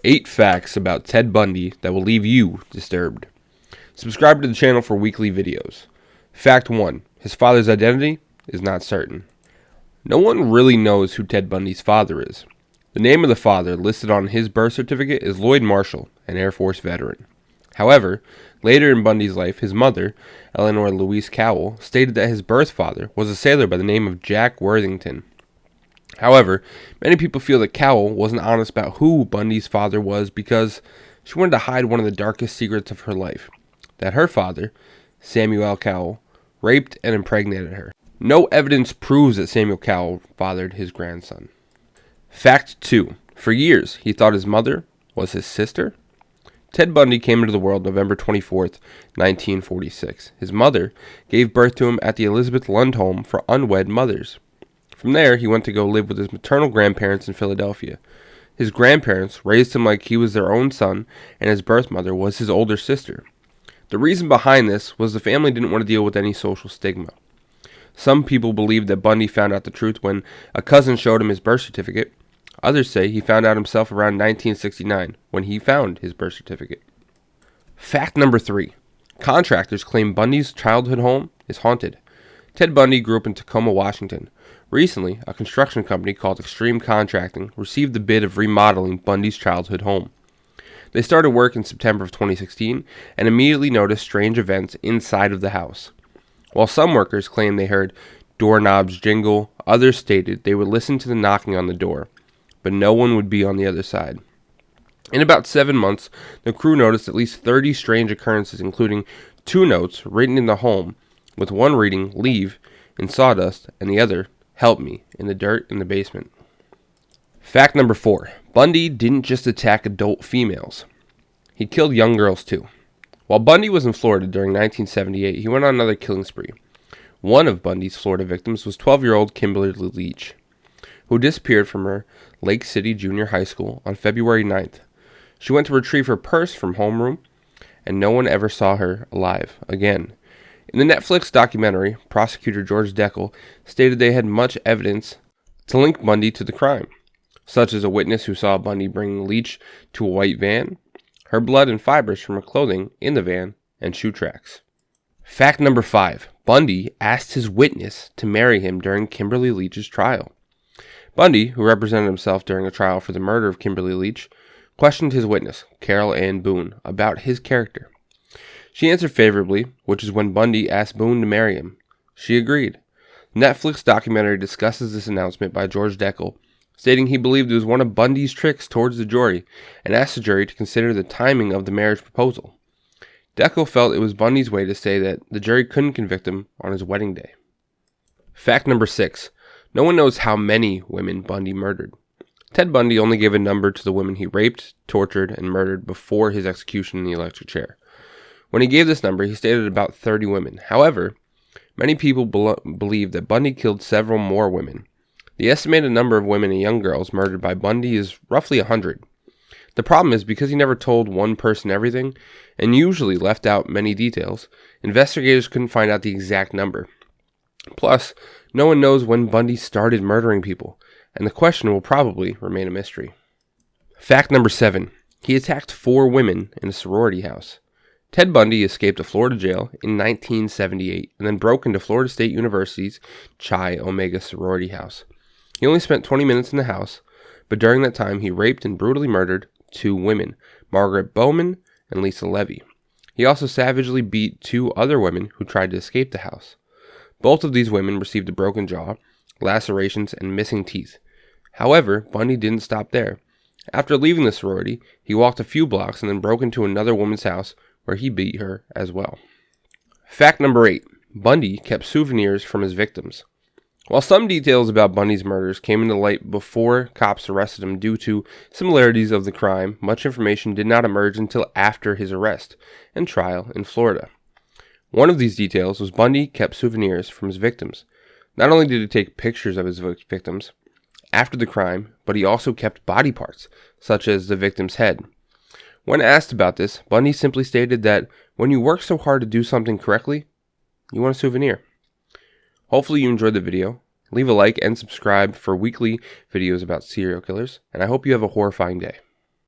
8 facts about Ted Bundy that will leave you disturbed. Subscribe to the channel for weekly videos. Fact 1. His father's identity is not certain. No one really knows who Ted Bundy's father is. The name of the father listed on his birth certificate is Lloyd Marshall, an Air Force veteran. However, later in Bundy's life, his mother, Eleanor Louise Cowell, stated that his birth father was a sailor by the name of Jack Worthington. However, many people feel that Cowell wasn't honest about who Bundy's father was because she wanted to hide one of the darkest secrets of her life, that her father, Samuel Cowell, raped and impregnated her. No evidence proves that Samuel Cowell fathered his grandson. Fact 2. For years, he thought his mother was his sister. Ted Bundy came into the world November 24th, 1946. His mother gave birth to him at the Elizabeth Lund Home for Unwed Mothers. From there, he went to go live with his maternal grandparents in Philadelphia. His grandparents raised him like he was their own son, and his birth mother was his older sister. The reason behind this was the family didn't want to deal with any social stigma. Some people believe that Bundy found out the truth when a cousin showed him his birth certificate. Others say he found out himself around 1969 when he found his birth certificate. Fact number 3. Contractors claim Bundy's childhood home is haunted. Ted Bundy grew up in Tacoma, Washington. Recently, a construction company called Extreme Contracting received the bid of remodeling Bundy's childhood home. They started work in September of 2016 and immediately noticed strange events inside of the house. While some workers claimed they heard doorknobs jingle, others stated they would listen to the knocking on the door, but no one would be on the other side. In about 7 months, the crew noticed at least 30 strange occurrences, including 2 notes written in the home, with one reading, "Leave," in sawdust, and the other, "Help me," in the dirt in the basement. Fact number 4. Bundy didn't just attack adult females. He killed young girls too. While Bundy was in Florida during 1978, he went on another killing spree. One of Bundy's Florida victims was 12-year-old Kimberly Leach, who disappeared from her Lake City Junior High School on February 9th. She went to retrieve her purse from homeroom, and no one ever saw her alive again. In the Netflix documentary, prosecutor George Deckel stated they had much evidence to link Bundy to the crime, such as a witness who saw Bundy bring Leach to a white van, her blood and fibers from her clothing in the van, and shoe tracks. Fact number 5. Bundy asked his witness to marry him during Kimberly Leach's trial. Bundy, who represented himself during a trial for the murder of Kimberly Leach, questioned his witness, Carol Ann Boone, about his character. She answered favorably, which is when Bundy asked Boone to marry him. She agreed. The Netflix documentary discusses this announcement by George Deckel, stating he believed it was one of Bundy's tricks towards the jury, and asked the jury to consider the timing of the marriage proposal. Deckel felt it was Bundy's way to say that the jury couldn't convict him on his wedding day. Fact number 6. No one knows how many women Bundy murdered. Ted Bundy only gave a number to the women he raped, tortured, and murdered before his execution in the electric chair. When he gave this number, he stated about 30 women. However, many people believe that Bundy killed several more women. The estimated number of women and young girls murdered by Bundy is roughly 100. The problem is because he never told one person everything, and usually left out many details, investigators couldn't find out the exact number. Plus, no one knows when Bundy started murdering people, and the question will probably remain a mystery. Fact number 7. He attacked 4 women in a sorority house. Ted Bundy escaped a Florida jail in 1978 and then broke into Florida State University's Chi Omega sorority house. He only spent 20 minutes in the house, but during that time he raped and brutally murdered 2 women, Margaret Bowman and Lisa Levy. He also savagely beat 2 other women who tried to escape the house. Both of these women received a broken jaw, lacerations, and missing teeth. However, Bundy didn't stop there. After leaving the sorority, he walked a few blocks and then broke into another woman's house where he beat her as well. Fact number 8. Bundy kept souvenirs from his victims. While some details about Bundy's murders came into light before cops arrested him due to similarities of the crime, much information did not emerge until after his arrest and trial in Florida. One of these details was Bundy kept souvenirs from his victims. Not only did he take pictures of his victims after the crime, but he also kept body parts, such as the victim's head. When asked about this, Bundy simply stated that when you work so hard to do something correctly, you want a souvenir. Hopefully you enjoyed the video. Leave a like and subscribe for weekly videos about serial killers, and I hope you have a horrifying day.